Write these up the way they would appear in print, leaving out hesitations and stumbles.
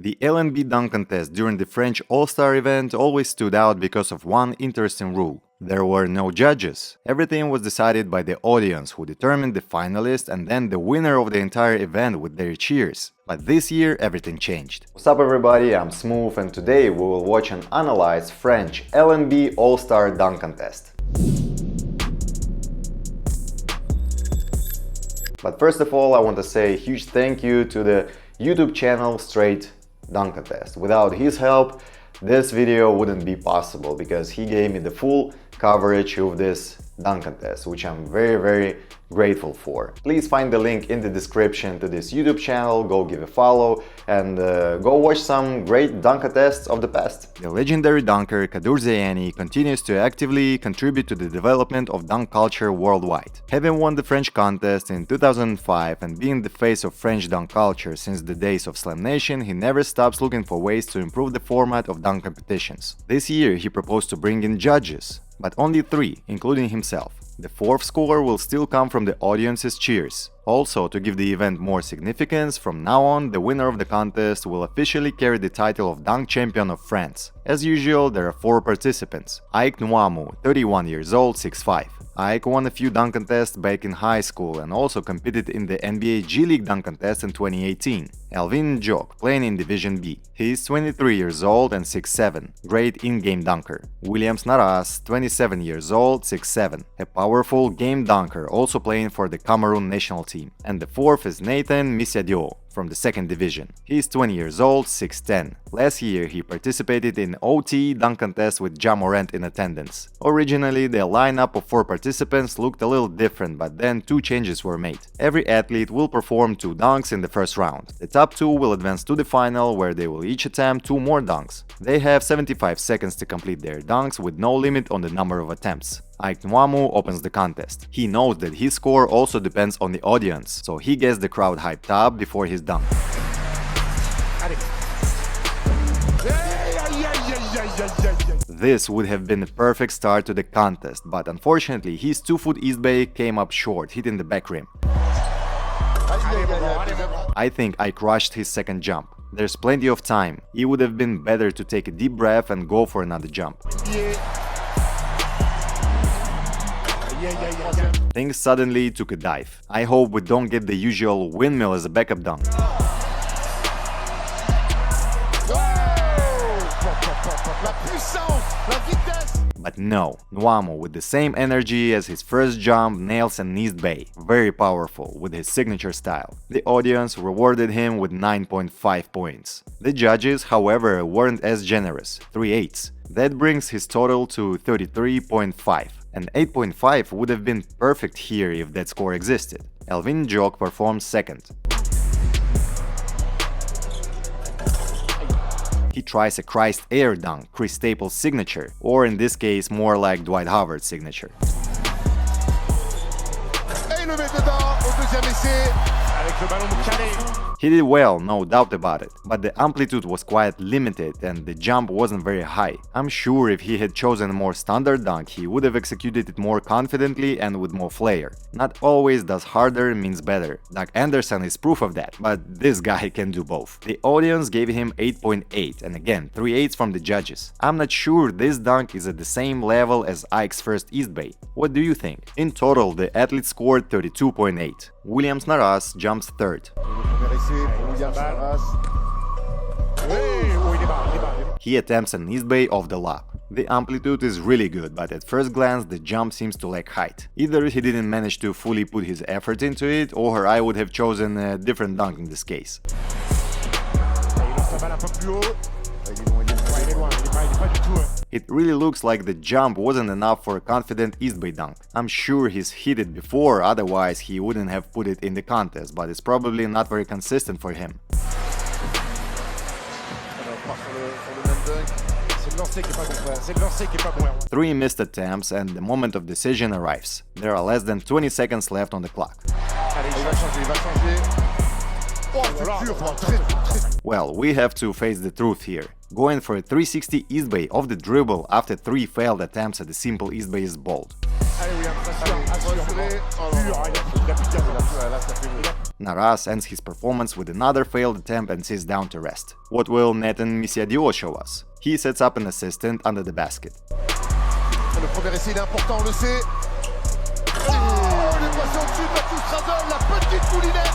The LNB dunk contest during the French All-Star event always stood out because of one interesting rule. There were no judges. Everything was decided by the audience, who determined the finalist and then the winner of the entire event with their cheers. But this year everything changed. What's up everybody, I'm Smoove and today we will watch and analyze French LNB All-Star dunk contest. But first of all, I want to say a huge thank you to the YouTube channel Straight Dunk Contest. Without his help, this video wouldn't be possible because he gave me the full coverage of this dunk contest, which I'm very grateful for. Please find the link in the description to this YouTube channel, go give a follow and go watch some great dunk contests of the past. The legendary dunker Kadur Zeyani continues to actively contribute to the development of dunk culture worldwide. Having won the French contest in 2005 and being the face of French dunk culture since the days of Slam Nation, he never stops looking for ways to improve the format of dunk competitions. This year he proposed to bring in judges, but only 3, including himself. The 4th score will still come from the audience's cheers. Also, to give the event more significance, from now on, the winner of the contest will officially carry the title of Dunk Champion of France. As usual, there are 4 participants. Ike Nwamou, 31 years old, 6'5". Ike won a few dunk contests back in high school and also competed in the NBA G League dunk contest in 2018. Elvin Njok, playing in Division B. He is 23 years old and 6'7", great in-game dunker. Williams Naras, 27 years old, 6'7", a powerful game dunker, also playing for the Cameroon national team. And the 4th is Nathan Misiadio, from the 2nd division. He is 20 years old, 6'10". Last year he participated in OT dunk contest with Ja Morant in attendance. Originally the lineup of 4 participants looked a little different, but then 2 changes were made. Every athlete will perform 2 dunks in the first round. The top 2 will advance to the final, where they will each attempt 2 more dunks. They have 75 seconds to complete their dunks with no limit on the number of attempts. Ike Nwamou opens the contest. He knows that his score also depends on the audience, so he gets the crowd hyped up before his dunk. This would have been a perfect start to the contest, but unfortunately his 2-foot East Bay came up short, hitting the back rim. I think I crushed his second jump. There's plenty of time. It would have been better to take a deep breath and go for another jump. Things suddenly took a dive. I hope we don't get the usual windmill as a backup dunk. But no, Nwamou, with the same energy as his first jump, nails an East Bay. Very powerful, with his signature style. The audience rewarded him with 9.5 points. The judges, however, weren't as generous, 3/8. That brings his total to 33.5. And 8.5 would have been perfect here if that score existed. Elvin Njok performed second. He tries a Christ air dunk, Chris Staples' signature, or in this case more like Dwight Howard's signature. He did well, no doubt about it, but the amplitude was quite limited and the jump wasn't very high. I'm sure if he had chosen a more standard dunk, he would have executed it more confidently and with more flair. Not always does harder means better. Doug Anderson is proof of that, but this guy can do both. The audience gave him 8.8 and again 3/8 from the judges. I'm not sure this dunk is at the same level as Ike's first East Bay. What do you think? In total, the athlete scored 32.8. Williams Naras jumps 3rd. He attempts an East Bay off the lap. The amplitude is really good, but at first glance the jump seems to lack height. Either he didn't manage to fully put his effort into it, or I would have chosen a different dunk in this case. It really looks like the jump wasn't enough for a confident East Bay dunk. I'm sure he's hit it before, otherwise he wouldn't have put it in the contest, but it's probably not very consistent for him. 3 missed attempts and the moment of decision arrives. There are less than 20 seconds left on the clock. Well, we have to face the truth here. Going for a 360 East Bay off the dribble after 3 failed attempts at a simple East Bay is bold. Naras ends his performance with another failed attempt and sits down to rest. What will Nathan Misiadio show us? He sets up an assistant under the basket. Le premier essai, il est important, on le sait. Oh, il est passé au-dessus de Marcus Razon, la petite moulinette.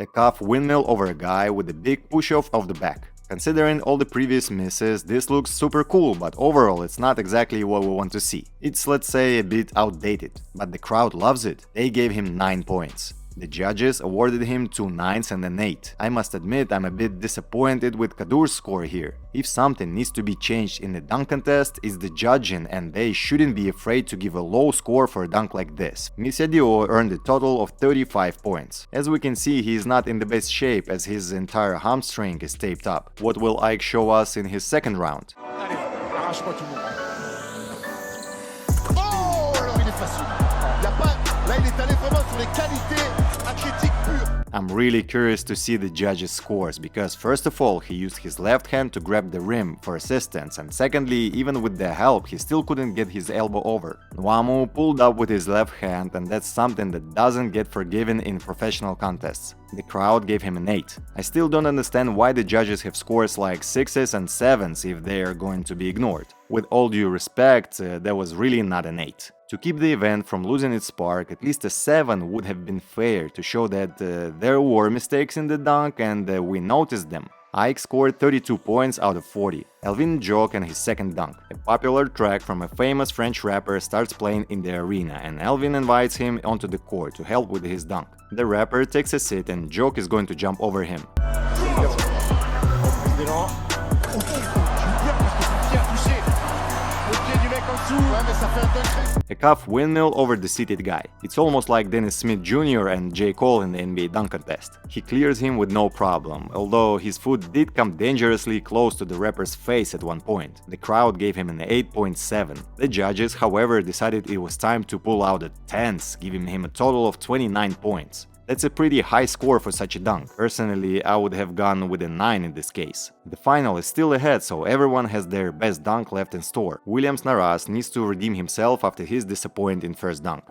A cuff windmill over a guy with a big push-off of the back. Considering all the previous misses, this looks super cool, but overall it's not exactly what we want to see. It's, let's say, a bit outdated, but the crowd loves it. They gave him 9 points. The judges awarded him 2 9s and an 8. I must admit I'm a bit disappointed with Kadur's score here. If something needs to be changed in the dunk contest, it's the judging, and they shouldn't be afraid to give a low score for a dunk like this. Misiadio earned a total of 35 points. As we can see, he is not in the best shape as his entire hamstring is taped up. What will Ike show us in his second round? Allez, arrache-moi tout le monde. Oh, alors il est facile. Il y a pas... Là, il est allé vraiment sur les qualités athlétiques pures. I'm really curious to see the judges' scores because first of all he used his left hand to grab the rim for assistance, and secondly, even with the help, he still couldn't get his elbow over. Nwamu pulled up with his left hand, and that's something that doesn't get forgiven in professional contests. The crowd gave him an 8. I still don't understand why the judges have scores like 6s and 7s if they are going to be ignored. With all due respect, that was really not an 8. To keep the event from losing its spark, at least a 7 would have been fair to show that there were mistakes in the dunk and we noticed them. Ike scored 32 points out of 40. Elvin Joke and his second dunk. A popular track from a famous French rapper starts playing in the arena, and Elvin invites him onto the court to help with his dunk. The rapper takes a seat and Joke is going to jump over him. A cuff windmill over the seated guy. It's almost like Dennis Smith Jr. and J. Cole in the NBA dunk contest. He clears him with no problem, although his foot did come dangerously close to the rapper's face at one point. The crowd gave him an 8.7. The judges, however, decided it was time to pull out the 10s, giving him a total of 29 points. That's a pretty high score for such a dunk. Personally, I would have gone with a 9 in this case. The final is still ahead, so everyone has their best dunk left in store. Williams Naras needs to redeem himself after his disappointing first dunk.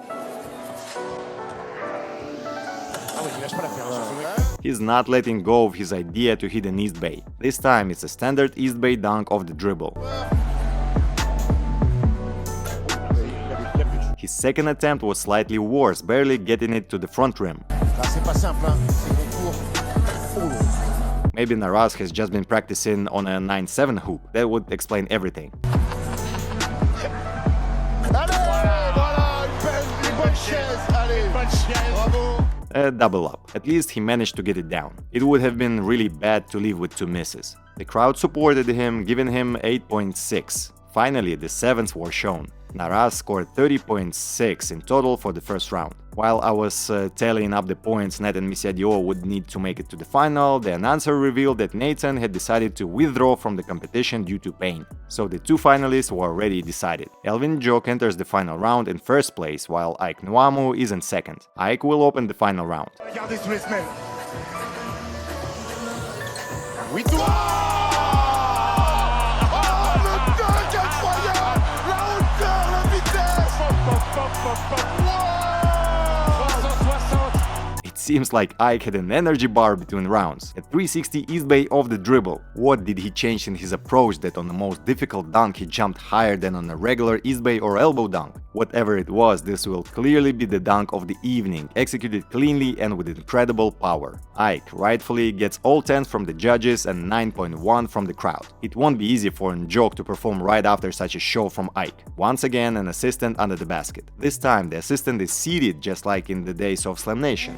He's not letting go of his idea to hit an East Bay. This time it's a standard East Bay dunk off the dribble. His second attempt was slightly worse, barely getting it to the front rim. Maybe Naras has just been practicing on a 9-7 hoop. That would explain everything. A double up. At least he managed to get it down. It would have been really bad to leave with 2 misses. The crowd supported him, giving him 8.6. Finally, the 7s were shown. Naras scored 30.6 in total for the first round. While I was tallying up the points Nathan Misiadio would need to make it to the final, the announcer revealed that Nathan had decided to withdraw from the competition due to pain. So the 2 finalists were already decided. Elvin Joke enters the final round in first place, while Ike Nwamu is in second. Ike will open the final round. It seems like Ike had an energy bar between rounds. A 360 East Bay off the dribble. What did he change in his approach that on the most difficult dunk he jumped higher than on a regular East Bay or elbow dunk? Whatever it was, this will clearly be the dunk of the evening, executed cleanly and with incredible power. Ike rightfully gets all 10s from the judges and 9.1 from the crowd. It won't be easy for Njoke to perform right after such a show from Ike. Once again, an assistant under the basket. This time the assistant is seated just like in the days of Slam Nation.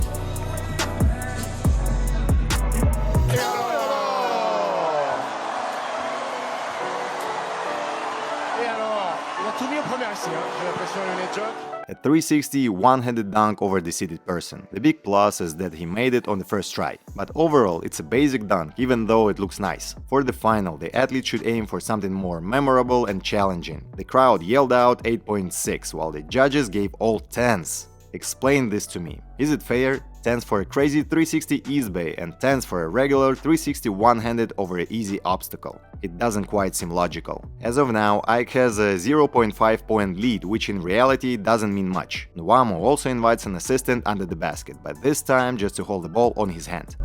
A 360 one-handed dunk over the seated person. The big plus is that he made it on the first try. But overall, it's a basic dunk, even though it looks nice. For the final, the athlete should aim for something more memorable and challenging. The crowd yelled out 8.6, while the judges gave all 10s. Explain this to me. Is it fair? 10s for a crazy 360 east bay, and 10s for a regular 360 one-handed over an easy obstacle. It doesn't quite seem logical. As of now, Ike has a 0.5 point lead, which in reality doesn't mean much. Nwamo also invites an assistant under the basket, but this time just to hold the ball on his hand.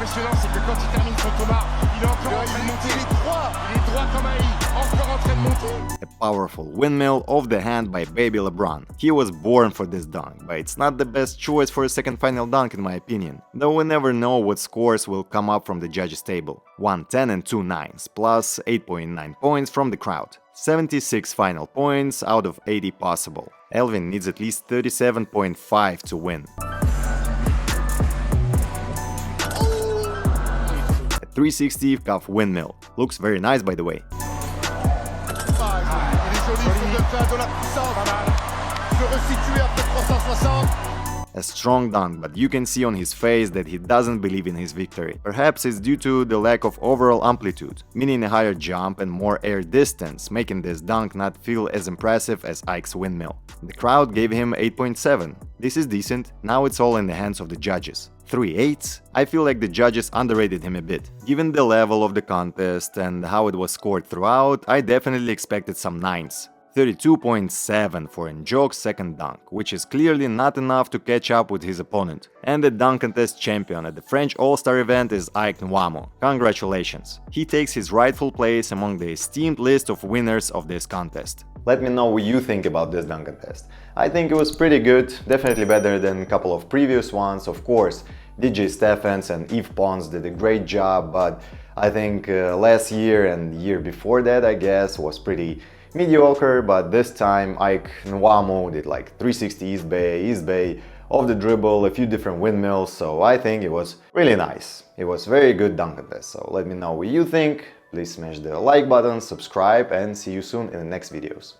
Impressionnant, c'est que quand il termine son Thomas, il est encore en train de monter. Il est droit comme un i, encore en train de monter. A powerful windmill off the hand by baby LeBron. He was born for this dunk, but it's not the best choice for a second final dunk in my opinion. Though we never know what scores will come up from the judges' table. 110 and 2 9s, plus 8.9 points from the crowd. 76 final points out of 80 possible. Elvin needs at least 37.5 to win. 360 cuff windmill. Looks very nice, by the way. A strong dunk, but you can see on his face that he doesn't believe in his victory. Perhaps it's due to the lack of overall amplitude, meaning a higher jump and more air distance, making this dunk not feel as impressive as Ike's windmill. The crowd gave him 8.7. This is decent, now it's all in the hands of the judges. 3 8s? I feel like the judges underrated him a bit. Given the level of the contest and how it was scored throughout, I definitely expected some 9s. 32.7 for Njok's second dunk, which is clearly not enough to catch up with his opponent. And the dunk contest champion at the French All-Star event is Ike Nwamo. Congratulations! He takes his rightful place among the esteemed list of winners of this contest. Let me know what you think about this dunk contest. I think it was pretty good, definitely better than a couple of previous ones. Of course, DJ Stephens and Yves Pons did a great job, but I think last year and the year before that, I guess, was pretty mediocre. But this time Ike Nwamo did like 360 East Bay, off the dribble, a few different windmills, so I think it was really nice. It was very good dunk contest, so let me know what you think. Please smash the like button, subscribe, and see you soon in the next videos.